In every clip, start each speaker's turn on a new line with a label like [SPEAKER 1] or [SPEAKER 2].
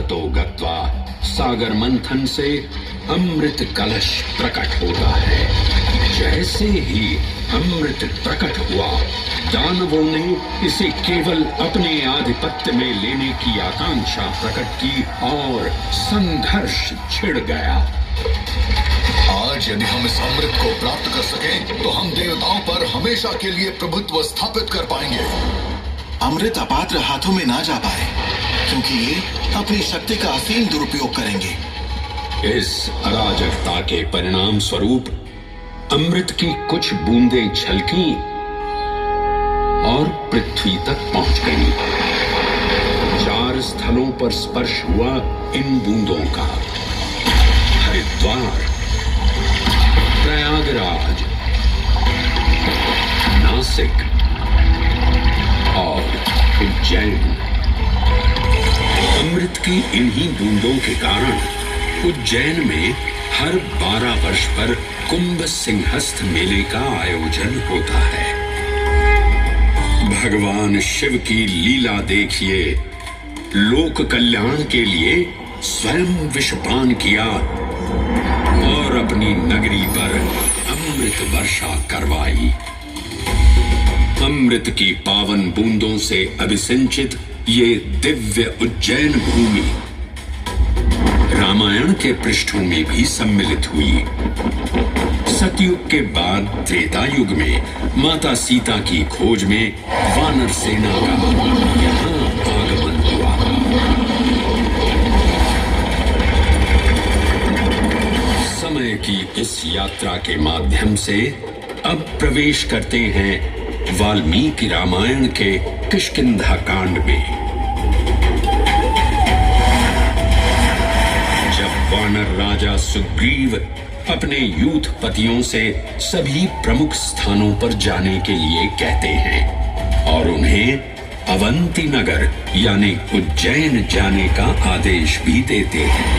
[SPEAKER 1] ततो गत्वा सागर मंथन से अमृत कलश प्रकट होता है। जैसे ही अमृत प्रकट हुआ, दानवों ने इसे केवल अपने आधिपत्य में लेने की आकांक्षा प्रकट की और संघर्ष छिड़ गया।
[SPEAKER 2] आज यदि हम इस अमृत को प्राप्त कर सकें, तो हम देवताओं पर हमेशा के लिए प्रभुत्व स्थापित कर पाएंगे।
[SPEAKER 3] अमृत अपात्र हाथों में ना जा पाए, क्योंकि ये अपनी शक्ति का असीम दुरुपयोग करेंगे।
[SPEAKER 1] इस अराजकता के परिणाम स्वरूप अमृत की कुछ बूंदें छलकी और पृथ्वी तक पहुंच गईं। 4 स्थलों पर स्पर्श हुआ इन बूंदों का। हरिद्वार, प्रयागराज, नासिक और उज्जैन। अमृत की इन्हीं बूंदों के कारण उज्जैन में हर 12 वर्ष पर कुंभ सिंहस्थ मेले का आयोजन होता है। भगवान शिव की लीला देखिए। लोक कल्याण के लिए स्वयं विषपान किया और अपनी नगरी पर अमृत वर्षा करवाई। अमृत की पावन बूंदों से अभिसिंचित ये दिव्य उज्जैन भूमि रामायण के पृष्ठों में भी सम्मिलित हुई। सतयुग के बाद त्रेता युग में माता सीता की खोज में वानर सेना का यहाँ आगमन हुआ। समय की इस यात्रा के माध्यम से अब प्रवेश करते हैं वाल्मीकि रामायण के किष्किंधा कांड में। वानर राजा सुग्रीव अपने यूथपतियों से सभी प्रमुख स्थानों पर जाने के लिए कहते हैं और उन्हें अवंती नगर यानी उज्जैन जाने का आदेश भी देते हैं।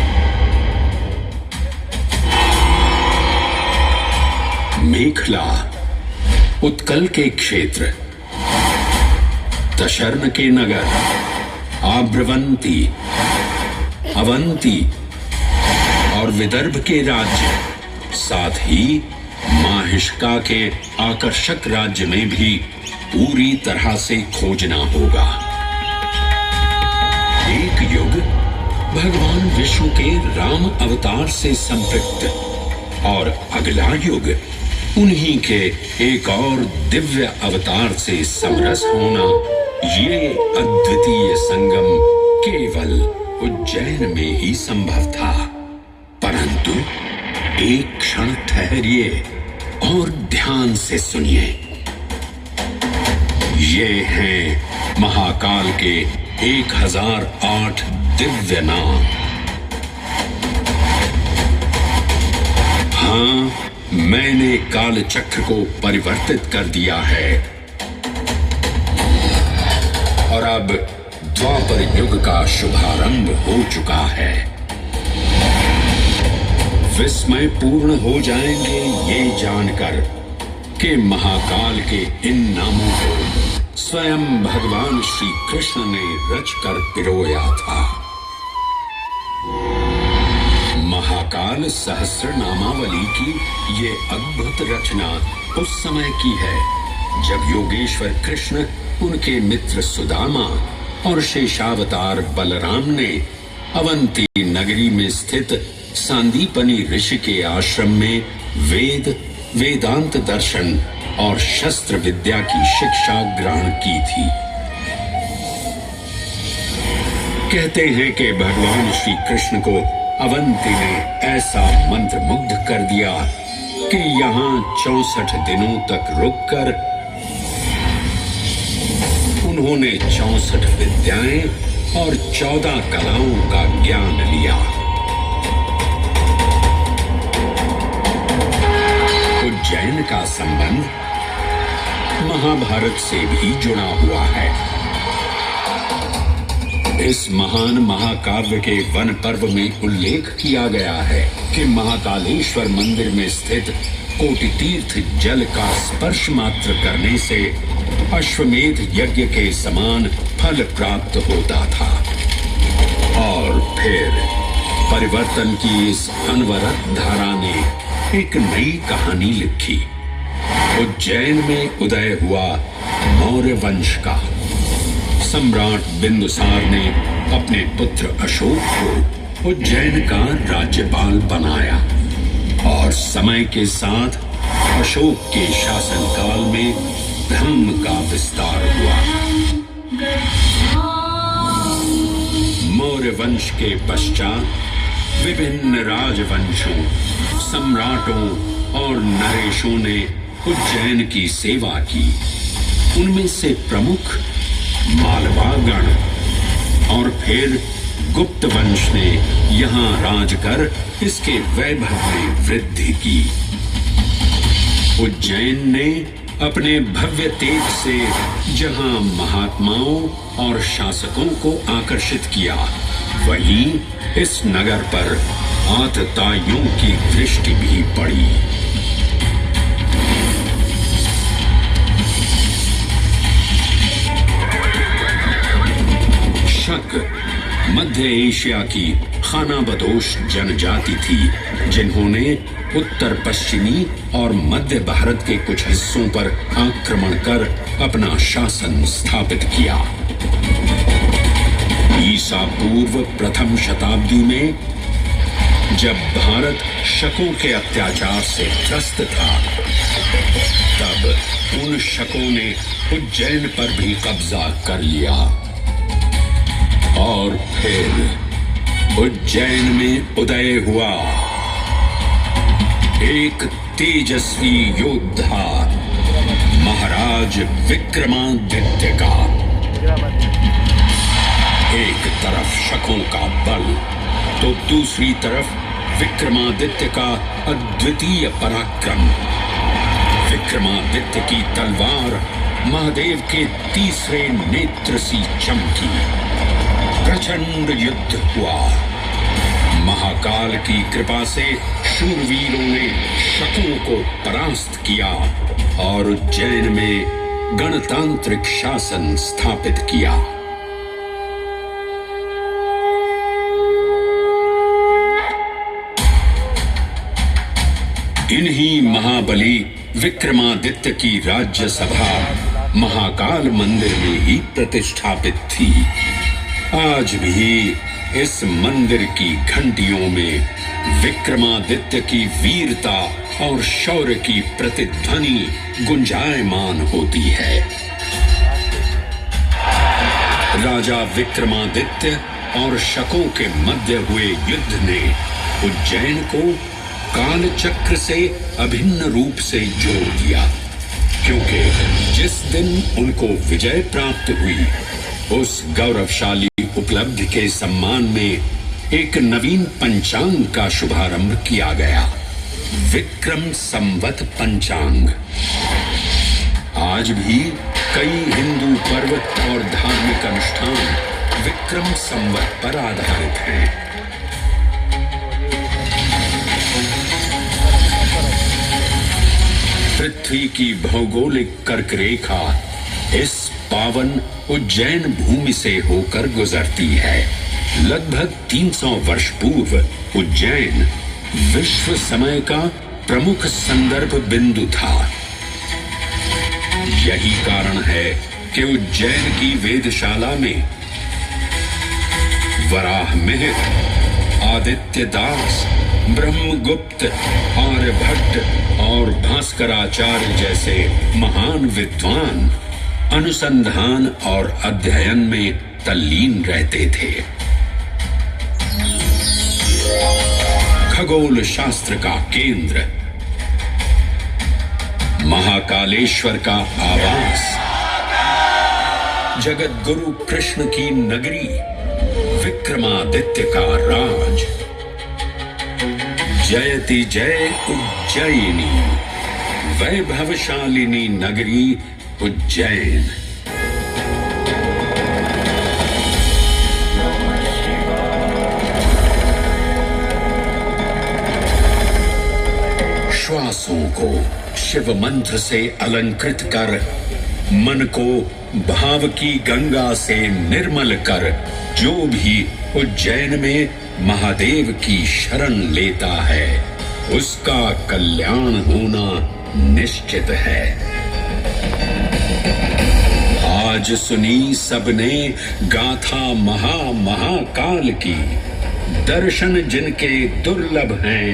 [SPEAKER 1] मेखला उत्कल के क्षेत्र, दशर्न के नगर, आभ्रवंती, अवंती और विदर्भ के राज्य, साथ ही माहिष्का के आकर्षक राज्य में भी पूरी तरह से खोजना होगा। एक युग भगवान विष्णु के राम अवतार से संपृक्त और अगला युग उन्हीं के एक और दिव्य अवतार से समरस होना, ये अद्वितीय संगम केवल उज्जैन में ही संभव था। परंतु एक क्षण ठहरिए और ध्यान से सुनिए। ये हैं महाकाल के 1008 दिव्य नाम। हाँ, मैंने काल चक्र को परिवर्तित कर दिया है और अब द्वापर युग का शुभारंभ हो चुका है। विस्मय पूर्ण हो जाएंगे ये जानकर कि महाकाल के इन नामों को स्वयं भगवान श्री कृष्ण ने रचकर पिरोया था। महाकाल सहस्र नामावली की ये अद्भुत रचना उस समय की है जब योगेश्वर कृष्ण, उनके मित्र सुदामा और शेषावतार बलराम ने अवंती नगरी में स्थित सांदीपनी ऋषि के आश्रम में वेद, वेदांत दर्शन और शस्त्र विद्या की शिक्षा ग्रहण की थी। कहते हैं कि भगवान श्री कृष्ण को अवंती ने ऐसा मंत्र मुग्ध कर दिया कि यहाँ 64 दिनों तक रुककर उन्होंने 64 विद्याएं और 14 कलाओं का ज्ञान लिया। उज्जैन का संबंध महाभारत से भी जुड़ा हुआ है। इस महान महाकाव्य के वन पर्व में उल्लेख किया गया है कि महाकालेश्वर मंदिर में स्थित कोटि तीर्थ जल का स्पर्श मात्र करने से अश्वमेध यज्ञ के समान फल प्राप्त होता था और फिर परिवर्तन की इस अनवरत धारा ने एक नई कहानी लिखी। उज्जैन में उदय हुआ मौर्य वंश का। सम्राट बिंदुसार ने अपने पुत्र अशोक को उज्जैन का राज्यपाल बनाया और समय के साथ अशोक के शासनकाल में धर्म का विस्तार हुआ। मौर्य वंश के पश्चात विभिन्न राजवंशों, सम्राटों और नरेशों ने उज्जैन की सेवा की। उनमें से प्रमुख मालवागण और फिर गुप्त वंश ने यहां राज कर इसके वैभव में वृद्धि की। उज्जैन ने अपने भव्य तेज से जहां महात्माओं और शासकों को आकर्षित किया, वहीं इस नगर पर आतताइयों की दृष्टि भी पड़ी। शक मध्य एशिया की खानाबदोश जनजाति थी, जिन्होंने उत्तर पश्चिमी और मध्य भारत के कुछ हिस्सों पर आक्रमण कर अपना शासन स्थापित किया। ईसा पूर्व प्रथम शताब्दी में जब भारत शकों के अत्याचार से त्रस्त था, तब उन शकों ने उज्जैन पर भी कब्जा कर लिया और फिर उज्जैन में उदय हुआ एक तेजस्वी योद्धा, महाराज विक्रमादित्य का। एक तरफ शकों का बल तो दूसरी तरफ विक्रमादित्य का अद्वितीय पराक्रम। विक्रमादित्य की तलवार महादेव के तीसरे नेत्र सी चमकी। प्रचंड युद्ध हुआ। महाकाल की कृपा से शूरवीरों ने शकों को परास्त किया और उज्जैन में गणतांत्रिक शासन स्थापित किया। इन्हीं महाबली विक्रमादित्य की राज्यसभा महाकाल मंदिर में ही प्रतिष्ठापित थी। आज भी इस मंदिर की घंटियों में विक्रमादित्य की वीरता और शौर्य की प्रतिध्वनि गुंजायमान होती है। राजा विक्रमादित्य और शकों के मध्य हुए युद्ध ने उज्जैन को काल चक्र से अभिन्न रूप से जोड़ दिया, क्योंकि जिस दिन उनको विजय प्राप्त हुई, उस गौरवशाली उपलब्धि के सम्मान में एक नवीन पंचांग का शुभारंभ किया गया, विक्रम संवत पंचांग। आज भी कई हिंदू पर्व और धार्मिक अनुष्ठान विक्रम संवत पर आधारित हैं। पृथ्वी की भौगोलिक कर्क रेखा इस पावन उज्जैन भूमि से होकर गुजरती है। लगभग 300 वर्ष पूर्व उज्जैन विश्व समय का प्रमुख संदर्भ बिंदु था। यही कारण है कि उज्जैन की वेदशाला में वराहमिहिर, आदित्य दास, ब्रह्मगुप्त, आर्यभट्ट और भास्कराचार्य जैसे महान विद्वान अनुसंधान और अध्ययन में तल्लीन रहते थे। खगोल शास्त्र का केंद्र, महाकालेश्वर का आवास, जगत गुरु कृष्ण की नगरी, विक्रमादित्य का राज। जयति जय उज्जैनी, वैभवशालिनी नगरी उज्जैन। श्वासों को शिव मंत्र से अलंकृत कर, मन को भाव की गंगा से निर्मल कर, जो भी उज्जैन में महादेव की शरण लेता है उसका कल्याण होना निश्चित है। आज सुनी सबने गाथा महाकाल की, दर्शन जिनके दुर्लभ हैं,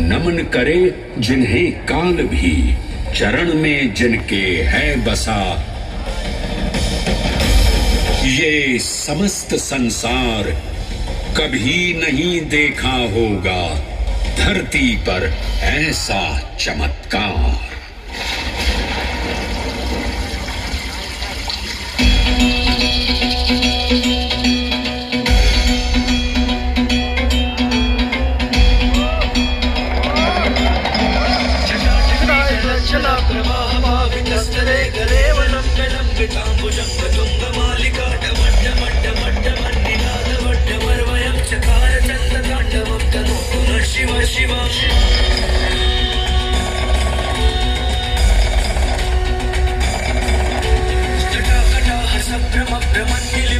[SPEAKER 1] नमन करे जिन्हें काल भी, चरण में जिनके है बसा। ये समस्त संसार कभी नहीं देखा होगा धरती पर ऐसा चमत्कार।
[SPEAKER 4] शिवा जटाकटाह संभ्रम भ्रमन्निल